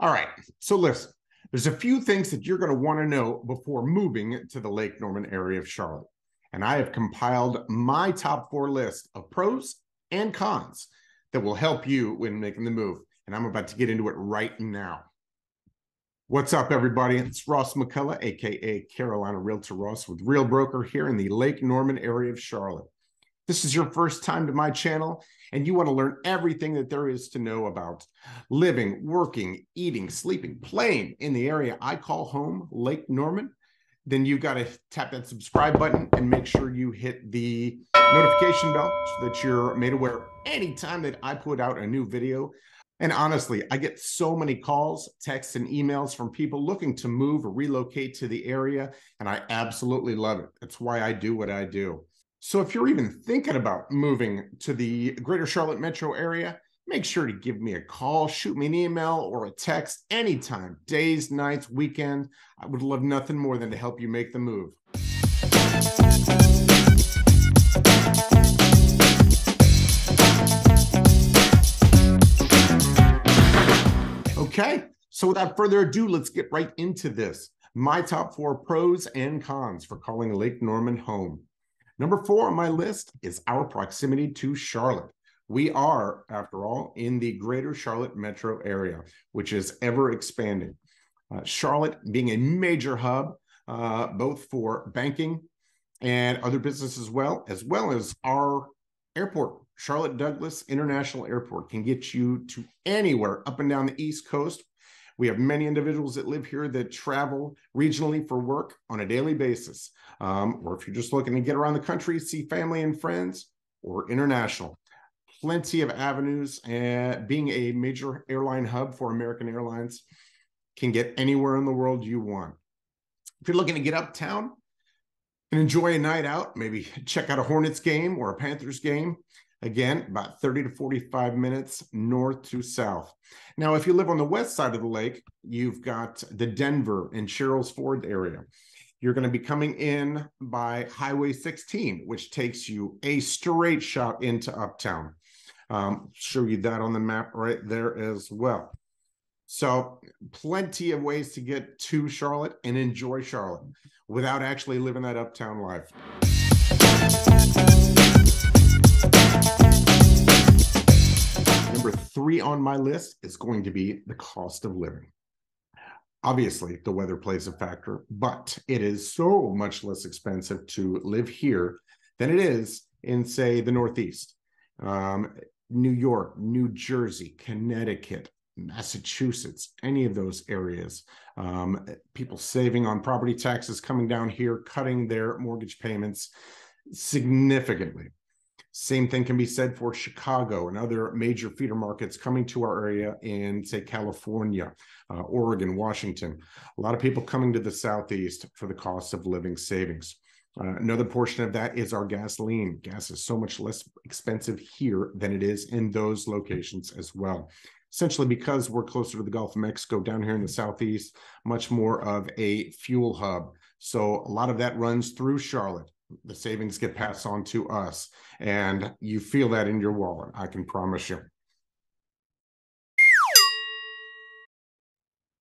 All right, so listen, there's a few things that you're going to want to know before moving to the Lake Norman area of Charlotte. And I have compiled my top 4 list of pros and cons that will help you when making the move. And I'm about to get into it right now. What's up, everybody? It's Ross McCullough, aka Carolina Realtor Ross with Real Broker here in the Lake Norman area of Charlotte. This is your first time to my channel, and you want to learn everything that there is to know about living, working, eating, sleeping, playing in the area I call home, Lake Norman. Then you've got to tap that subscribe button and make sure you hit the notification bell so that you're made aware anytime that I put out a new video. And honestly, I get so many calls, texts, and emails from people looking to move or relocate to the area, and I absolutely love it. That's why I do what I do. So if you're even thinking about moving to the greater Charlotte metro area, make sure to give me a call, shoot me an email or a text anytime, days, nights, weekend. I would love nothing more than to help you make the move. Okay, so without further ado, let's get right into this. My top 4 pros and cons for calling Lake Norman home. Number 4 on my list is our proximity to Charlotte. We are, after all, in the greater Charlotte metro area, which is ever expanding. Charlotte being a major hub, both for banking and other business as well as our airport. Charlotte Douglas International Airport can get you to anywhere up and down the East Coast. We have many individuals that live here that travel regionally for work on a daily basis. Or if you're just looking to get around the country, see family and friends, or international. Plenty of avenues. Being a major airline hub for American Airlines, can get anywhere in the world you want. If you're looking to get uptown and enjoy a night out, maybe check out a Hornets game or a Panthers game, again, about 30 to 45 minutes north to south. Now, if you live on the west side of the lake, you've got the Denver and Sherrills Ford area. You're going to be coming in by Highway 16, which takes you a straight shot into uptown. Show you that on the map right there as well. So plenty of ways to get to Charlotte and enjoy Charlotte without actually living that uptown life. Number 3 on my list is going to be the cost of living. Obviously, the weather plays a factor, but it is so much less expensive to live here than it is in, say, the Northeast. New York, New Jersey, Connecticut, Massachusetts, any of those areas. People saving on property taxes coming down here, cutting their mortgage payments significantly. Same thing can be said for Chicago and other major feeder markets coming to our area in, say, California, Oregon, Washington. A lot of people coming to the Southeast for the cost of living savings. Another portion of that is our gasoline. Gas is so much less expensive here than it is in those locations as well. Essentially because we're closer to the Gulf of Mexico, down here in the Southeast, much more of a fuel hub. So a lot of that runs through Charlotte. The savings get passed on to us, and you feel that in your wallet, I can promise you.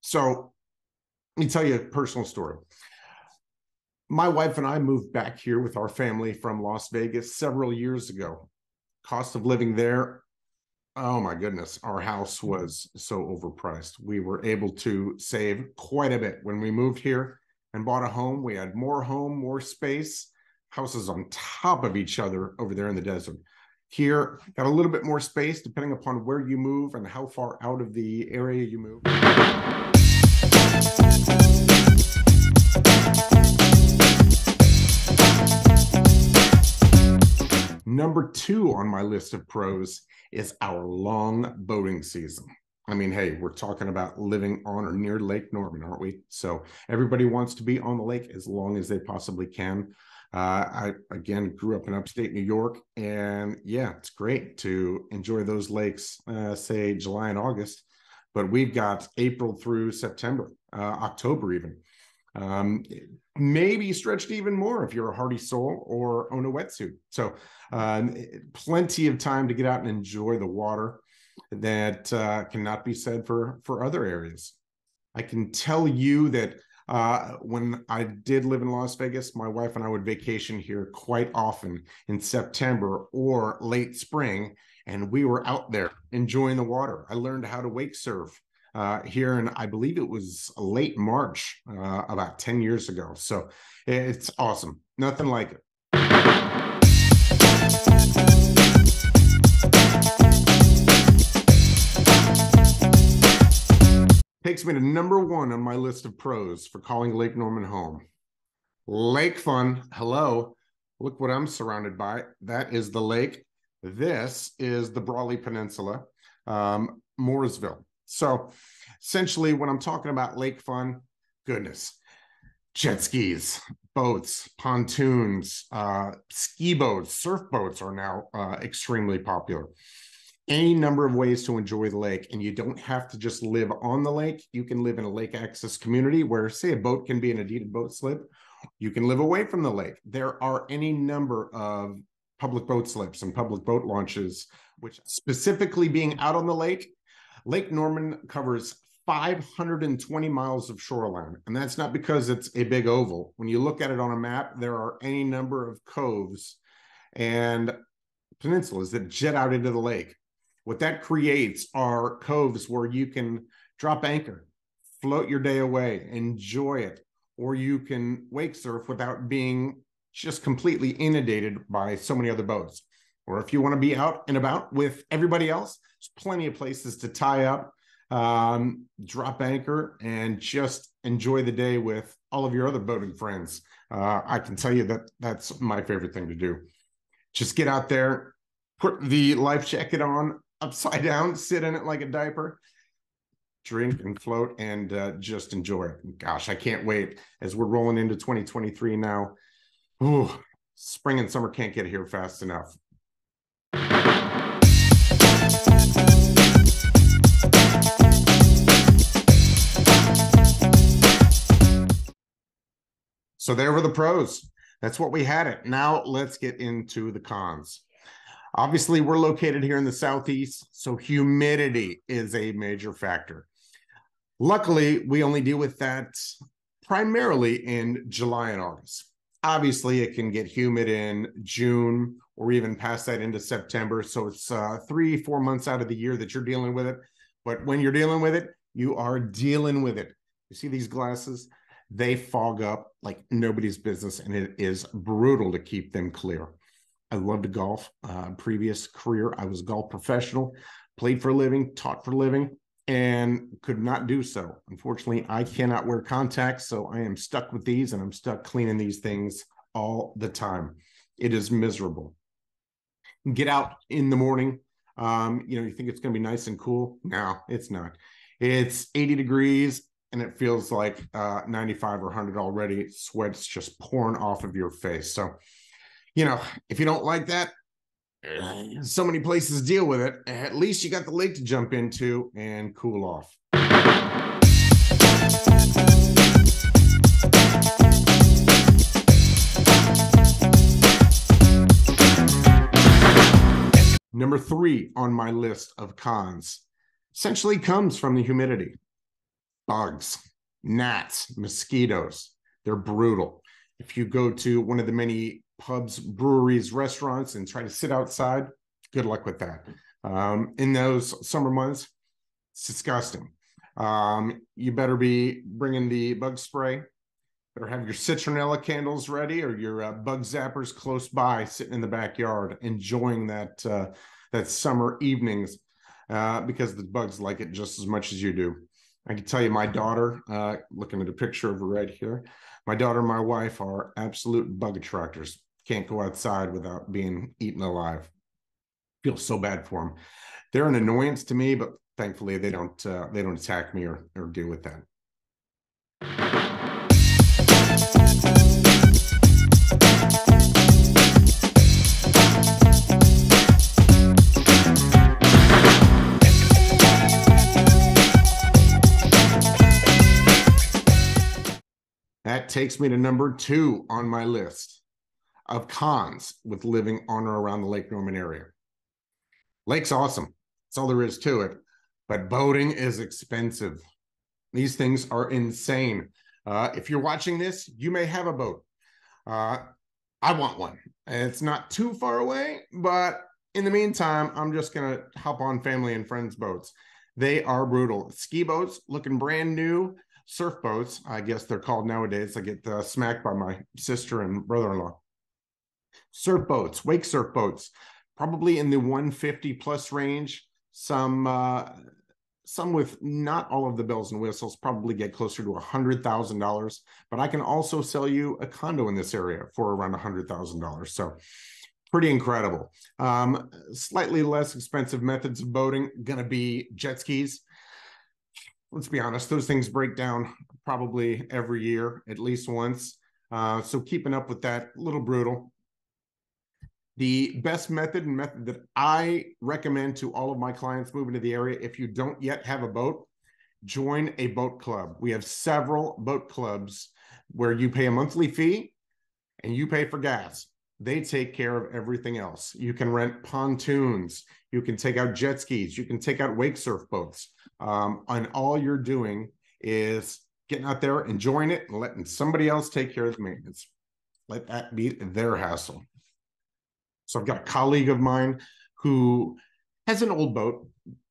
So let me tell you a personal story. My wife and I moved back here with our family from Las Vegas several years ago. Cost of living there, oh my goodness, our house was so overpriced. We were able to save quite a bit when we moved here and bought a home. We had more space, houses on top of each other over there in the desert. Here, got a little bit more space depending upon where you move and how far out of the area you move. Number 2 on my list of pros is our long boating season. I mean, hey, we're talking about living on or near Lake Norman, aren't we? So everybody wants to be on the lake as long as they possibly can. I, again, grew up in upstate New York, and yeah, it's great to enjoy those lakes, say July and August, but we've got April through September, October even. Maybe stretched even more if you're a hardy soul or own a wetsuit. So plenty of time to get out and enjoy the water. that cannot be said for other areas. I can tell you that when I did live in Las Vegas, my wife and I would vacation here quite often in September or late spring, and we were out there enjoying the water. I learned how to wake surf here, and I believe it was late March, about 10 years ago. So it's awesome. Nothing like it. Takes me to number one on my list of pros for calling Lake Norman home. Lake fun. Hello. Look what I'm surrounded by. That is the lake. This is the Brawley Peninsula, Mooresville. So essentially, when I'm talking about lake fun, goodness, jet skis, boats, pontoons, ski boats, surf boats are now extremely popular. Any number of ways to enjoy the lake, and you don't have to just live on the lake. You can live in a lake access community where, say, a boat can be in a deeded boat slip. You can live away from the lake. There are any number of public boat slips and public boat launches, which specifically being out on the lake, Lake Norman covers 520 miles of shoreline. And that's not because it's a big oval. When you look at it on a map, there are any number of coves and peninsulas that jet out into the lake. What that creates are coves where you can drop anchor, float your day away, enjoy it, or you can wake surf without being just completely inundated by so many other boats. Or if you want to be out and about with everybody else, there's plenty of places to tie up, drop anchor, and just enjoy the day with all of your other boating friends. I can tell you that that's my favorite thing to do. Just get out there, put the life jacket on upside down, sit in it like a diaper, drink and float, and just enjoy it. Gosh, I can't wait as we're rolling into 2023 now. Ooh, spring and summer can't get here fast enough. So there were the pros. That's what we had it. Now let's get into the cons. Obviously, we're located here in the Southeast, so humidity is a major factor. Luckily, we only deal with that primarily in July and August. Obviously, it can get humid in June or even past that into September. So it's 3-4 months out of the year that you're dealing with it. But when you're dealing with it, you are dealing with it. You see these glasses? They fog up like nobody's business, and it is brutal to keep them clear. I love to golf. Previous career, I was a golf professional, played for a living, taught for a living, and could not do so. Unfortunately, I cannot wear contacts, so I am stuck with these, and I'm stuck cleaning these things all the time. It is miserable. Get out in the morning. You think it's going to be nice and cool. No, it's not. It's 80 degrees, and it feels like 95 or 100 already. Sweat's just pouring off of your face. So, if you don't like that, so many places deal with it. At least you got the lake to jump into and cool off. Number 3 on my list of cons essentially comes from the humidity. Bugs, gnats, mosquitoes, they're brutal. If you go to one of the many pubs, breweries, restaurants, and try to sit outside, good luck with that. In those summer months, it's disgusting. You better be bringing the bug spray, better have your citronella candles ready, or your bug zappers close by, sitting in the backyard, enjoying that summer evenings, because the bugs like it just as much as you do. I can tell you, my daughter, looking at a picture of her right here, my daughter and my wife are absolute bug attractors. Can't go outside without being eaten alive. Feel so bad for them. They're an annoyance to me, but thankfully they don't attack me or deal with that. That takes me to number 2 on my list of cons with living on or around the Lake Norman area. Lake's awesome. That's all there is to it. But boating is expensive. These things are insane. If you're watching this, you may have a boat. I want one. It's not too far away, but in the meantime, I'm just going to hop on family and friends' boats. They are brutal. Ski boats looking brand new. Surf boats, I guess they're called nowadays. I get smacked by my sister and brother-in-law. Surf boats, wake surf boats, probably in the 150 plus range. Some with not all of the bells and whistles probably get closer to $100,000, but I can also sell you a condo in this area for around $100,000. So pretty incredible. Slightly less expensive methods of boating going to be jet skis. Let's be honest, those things break down probably every year, at least once. So keeping up with that, a little brutal. The best method that I recommend to all of my clients moving to the area, if you don't yet have a boat, join a boat club. We have several boat clubs where you pay a monthly fee and you pay for gas. They take care of everything else. You can rent pontoons. You can take out jet skis. You can take out wake surf boats. And all you're doing is getting out there, enjoying it, and letting somebody else take care of the maintenance. Let that be their hassle. So I've got a colleague of mine who has an old boat,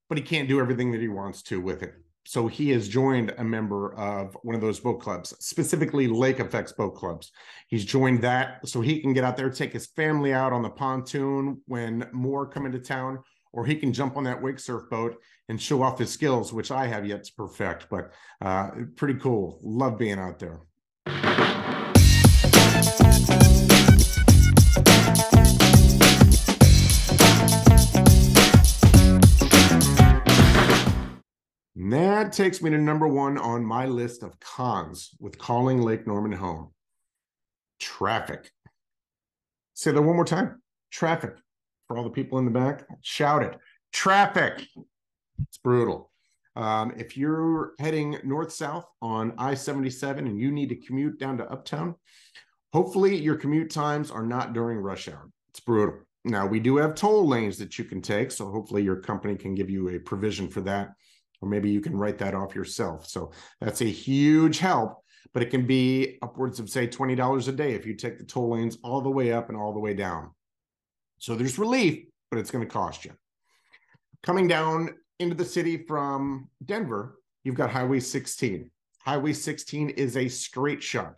but he can't do everything that he wants to with it. So he has joined a member of one of those boat clubs, specifically Lake Effects boat clubs. He's joined that so he can get out there, take his family out on the pontoon when more come into town, or he can jump on that wake surf boat and show off his skills, which I have yet to perfect, but pretty cool. Love being out there. And that takes me to number one on my list of cons with calling Lake Norman home. Traffic. Say that one more time. Traffic. For all the people in the back, shout it. Traffic. It's brutal. If you're heading north-south on I-77 and you need to commute down to Uptown, hopefully your commute times are not during rush hour. It's brutal. Now, we do have toll lanes that you can take, so hopefully your company can give you a provision for that, or maybe you can write that off yourself. So that's a huge help, but it can be upwards of, say, $20 a day if you take the toll lanes all the way up and all the way down. So there's relief, but it's going to cost you. Coming down into the city from Denver, you've got Highway 16. Highway 16 is a straight shot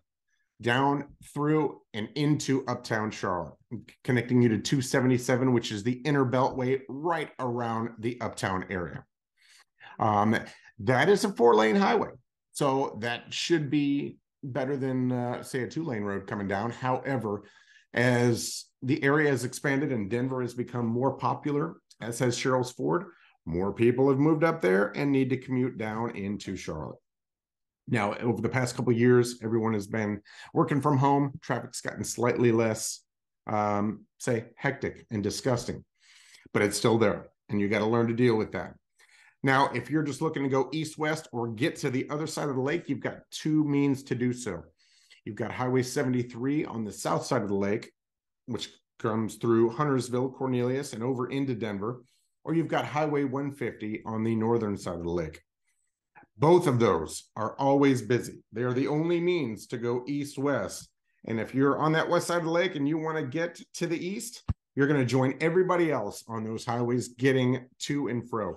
down through and into Uptown Charlotte, connecting you to 277, which is the inner beltway right around the Uptown area. That is a 4-lane highway, so that should be better than, say, a 2-lane road coming down. However, as the area has expanded and Denver has become more popular, as has Sherrills Ford, more people have moved up there and need to commute down into Charlotte. Now, over the past couple of years, everyone has been working from home. Traffic's gotten slightly less, say, hectic and disgusting, but it's still there, and you got to learn to deal with that. Now, if you're just looking to go east-west or get to the other side of the lake, you've got two means to do so. You've got Highway 73 on the south side of the lake, which comes through Huntersville, Cornelius, and over into Denver, or you've got Highway 150 on the northern side of the lake. Both of those are always busy. They are the only means to go east-west. And if you're on that west side of the lake and you want to get to the east, you're going to join everybody else on those highways getting to and fro.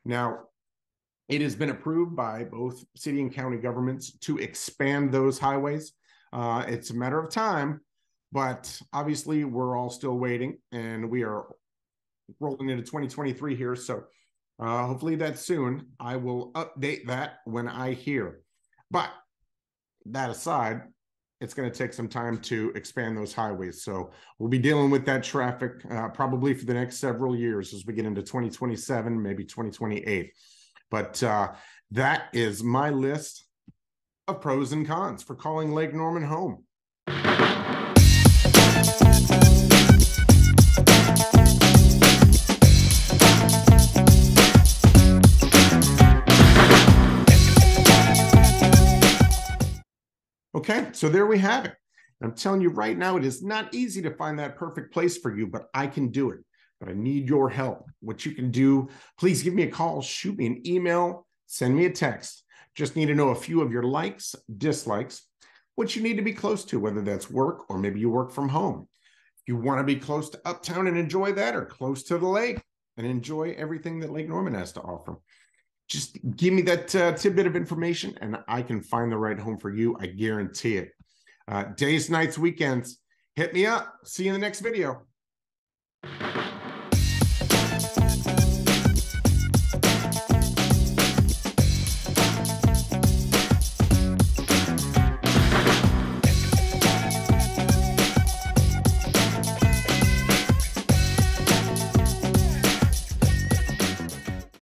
Now, it has been approved by both city and county governments to expand those highways. It's a matter of time, but obviously we're all still waiting, and we are rolling into 2023 here. So hopefully that's soon. I will update that when I hear. But that aside, it's going to take some time to expand those highways. So we'll be dealing with that traffic probably for the next several years as we get into 2027, maybe 2028. But that is my list of pros and cons for calling Lake Norman home. Okay, so there we have it. I'm telling you right now, it is not easy to find that perfect place for you, but I can do it. but I need your help. What you can do, please give me a call, shoot me an email, send me a text. Just need to know a few of your likes, dislikes, what you need to be close to, whether that's work or maybe you work from home. If you want to be close to Uptown and enjoy that, or close to the lake and enjoy everything that Lake Norman has to offer, just give me that tidbit of information and I can find the right home for you. I guarantee it. Days, nights, weekends, hit me up. See you in the next video.